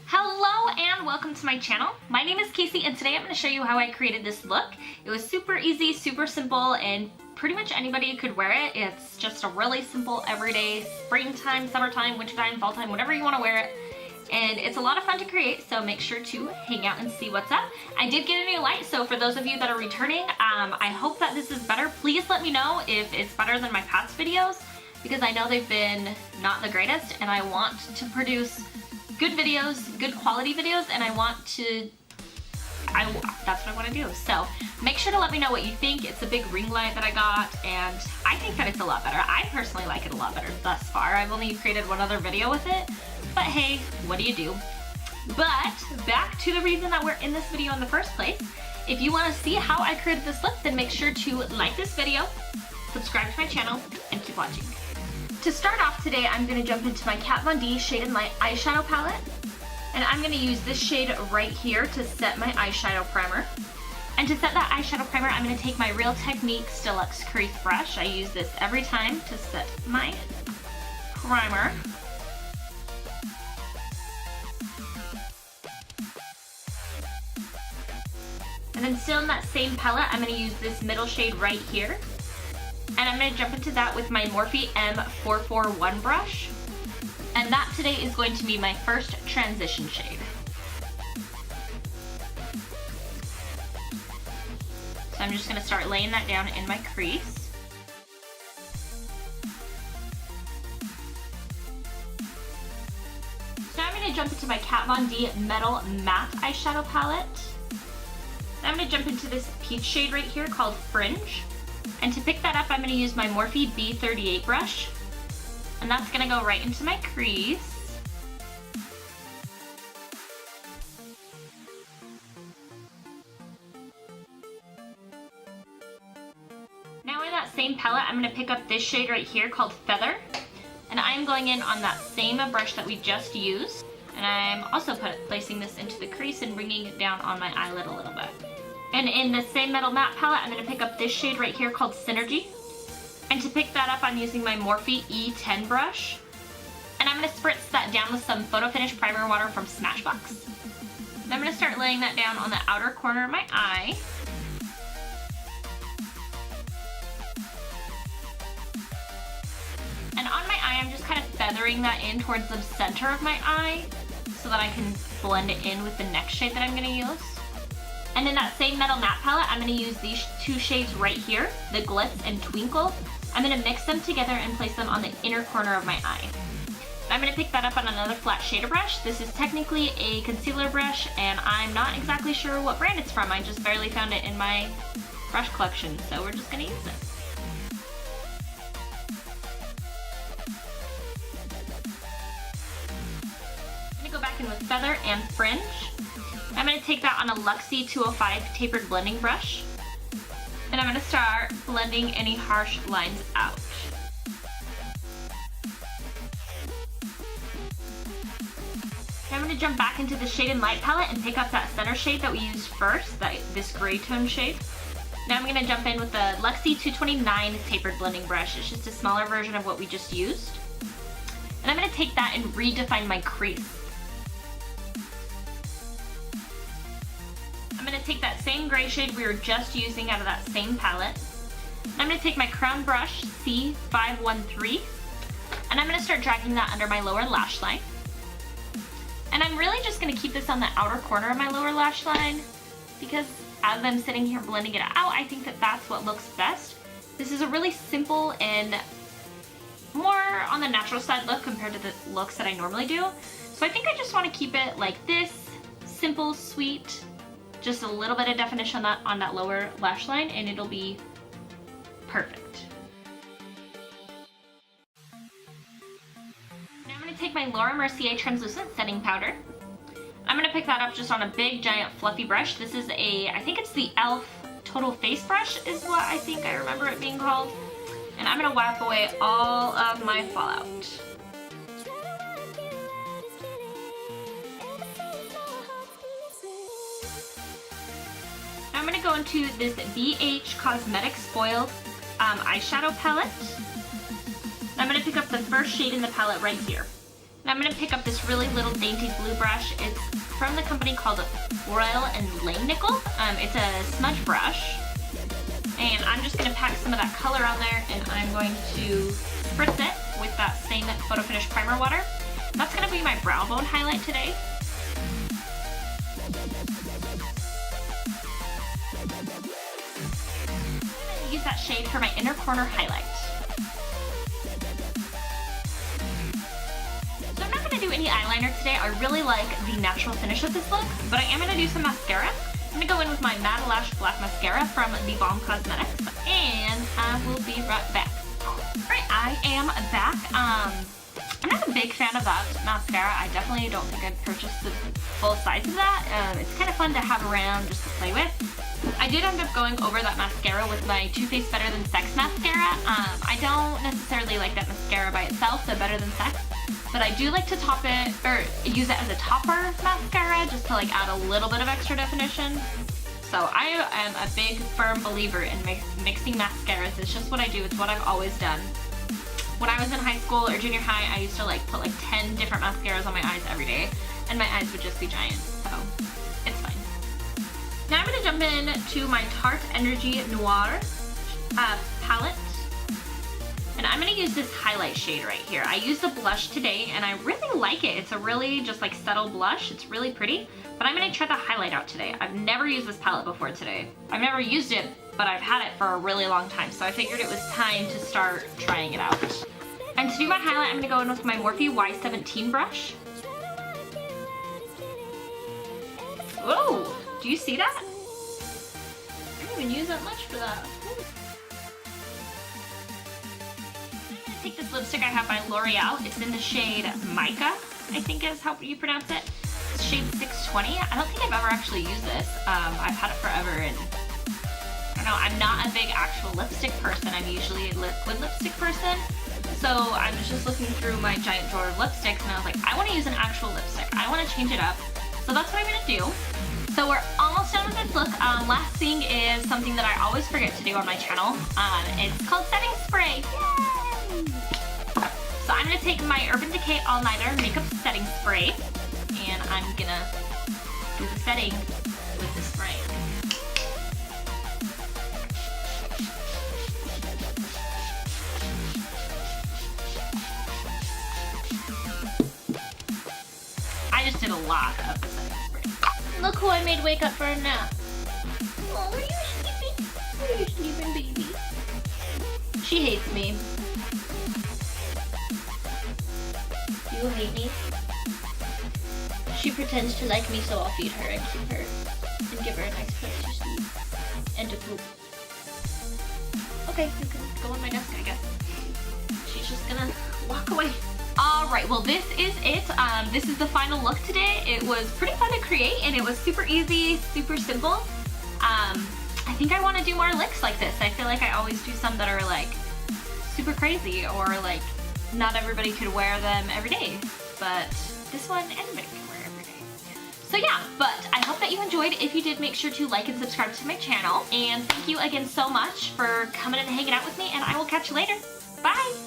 Hello and welcome to my channel. My name is Kaci and today I'm going to show you how I created this look. It was super easy, super simple, and pretty much anybody could wear it. It's just a really simple everyday springtime, summertime, wintertime, fall time, whatever you want to wear it. And it's a lot of fun to create, so make sure to hang out and see what's up. I did get a new light, so for those of you that are returning, I hope that this is better. Please let me know if it's better than my past videos, because I know they've been not the greatest, and I want to produce good videos, good quality videos, and that's what I want to do. So make sure to let me know what you think. It's a big ring light that I got, and I think that it's a lot better. I personally like it a lot better thus far. I've only created one other video with it, but hey, what do you do? But back to the reason that we're in this video in the first place. If you want to see how I created this look, then make sure to like this video, subscribe to my channel, and keep watching. To start off today, I'm going to jump into my Kat Von D Shade and Light eyeshadow palette. And I'm going to use this shade right here to set my eyeshadow primer. And to set that eyeshadow primer, I'm going to take my Real Techniques Deluxe Crease brush. I use this every time to set my primer. And then still in that same palette, I'm going to use this middle shade right here. And I'm going to jump into that with my Morphe M441 brush. And that today is going to be my first transition shade. So I'm just going to start laying that down in my crease. So now I'm going to jump into my Kat Von D Metal Matte Eyeshadow Palette. Now I'm going to jump into this peach shade right here called Fringe. And to pick that up, I'm going to use my Morphe B38 brush. And that's going to go right into my crease. Now in that same palette, I'm going to pick up this shade right here called Feather. And I'm going in on that same brush that we just used. And I'm also placing this into the crease and bringing it down on my eyelid a little bit. And in the same metal matte palette, I'm going to pick up this shade right here called Synergy. And to pick that up, I'm using my Morphe E10 brush. And I'm going to spritz that down with some Photo Finish Primer Water from Smashbox. And I'm going to start laying that down on the outer corner of my eye. And on my eye, I'm just kind of feathering that in towards the center of my eye so that I can blend it in with the next shade that I'm going to use. And in that same metal matte palette, I'm going to use these two shades right here, the Glitz and Twinkle. I'm going to mix them together and place them on the inner corner of my eye. I'm going to pick that up on another flat shader brush. This is technically a concealer brush, and I'm not exactly sure what brand it's from. I just barely found it in my brush collection, so we're just going to use it. I'm going to go back in with Feather and Fringe. I'm going to take that on a Luxie 205 tapered blending brush. And I'm going to start blending any harsh lines out. Now I'm going to jump back into the Shade and Light palette and pick up that center shade that we used first, this gray tone shade. Now I'm going to jump in with the Luxie 229 tapered blending brush. It's just a smaller version of what we just used. And I'm going to take that and redefine my crease. I'm going to take that same gray shade we were just using out of that same palette. I'm going to take my crown brush, C513, and I'm going to start dragging that under my lower lash line. And I'm really just going to keep this on the outer corner of my lower lash line because as I'm sitting here blending it out, I think that that's what looks best. This is a really simple and more on the natural side look compared to the looks that I normally do. So I think I just want to keep it like this, simple, sweet, just a little bit of definition on that lower lash line, and it'll be perfect. Now I'm going to take my Mercier translucent setting powder. I'm going to pick that up just on a big giant fluffy brush. This is I think it's the e.l.f. Total Face Brush is what I think I remember it being called. And I'm going to wipe away all of my fallout. I'm going to go into this BH Cosmetics Spoiled eyeshadow palette. I'm going to pick up the first shade in the palette right here. And I'm gonna pick up this really little dainty blue brush. It's from the company called Loreal and Lynn. It's a smudge brush. And I'm just gonna pack some of that color on there, and I'm going to spritz it with that same Photo Finish primer water. That's gonna be my brow bone highlight today. I'm gonna use that shade for my inner corner highlight. So I'm not gonna do any eyeliner today. I really like the natural finish of this look, but I am gonna do some mascara. I'm gonna go in with my Matte Lash Black Mascara from the Balm Cosmetics, and I will be right back. Alright, I am back. I'm not a big fan of that mascara. I definitely don't think I'd purchase the full size of that. It's kind of fun to have around just to play with. I did end up going over that mascara with my Too Faced Better Than Sex mascara. I don't necessarily like that mascara by itself, the Better Than Sex, but I do like to top it, or use it as a topper mascara, just to like add a little bit of extra definition. So I am a big, firm believer in mixing mascaras. It's just what I do. It's what I've always done. When I was in high school or junior high, I used to like put like 10 different mascaras on my eyes every day, and my eyes would just be giant, so it's fine. Now I'm going to jump in to my Tarte Energy Noir palette, and I'm going to use this highlight shade right here. I used the blush today, and I really like it. It's a really just like subtle blush. It's really pretty, but I'm going to try the highlight out today. I've never used this palette before today. I've never used it, but I've had it for a really long time, so I figured it was time to start trying it out. And to do my highlight, I'm going to go in with my Morphe Y17 brush. Whoa! Do you see that? I didn't even use that much for that. I'm going to take this lipstick I have by L'Oreal. It's in the shade Mica, I think is how you pronounce it. It's shade 620. I don't think I've ever actually used this. I've had it forever, and I don't know, I'm not a big actual lipstick person. I'm usually a liquid lipstick person. So I was just looking through my giant drawer of lipsticks, and I was like, I want to use an actual lipstick. I want to change it up. So that's what I'm going to do. So we're almost done with this look. Last thing is something that I always forget to do on my channel. It's called setting spray. Yay! So I'm going to take my Urban Decay All Nighter Makeup Setting Spray, and I'm going to do the setting with the spray. I just did a lot of the setting spray. Look who I made wake up for a nap. Oh, are you sleeping? Are you sleeping, baby? She hates me. Do you hate me? She pretends to like me, so I'll feed her and keep her and give her a nice place to sleep and to poop. Okay, you can go on my desk, I guess. She's just gonna walk away. Alright, well this is it. This is the final look today. It was pretty fun to create, and it was super easy, super simple. I think I want to do more looks like this. I feel like I always do some that are like super crazy, or like not everybody could wear them every day, but this one anybody can wear every day. So yeah, but I hope that you enjoyed. If you did, make sure to like and subscribe to my channel, and thank you again so much for coming and hanging out with me, and I will catch you later. Bye!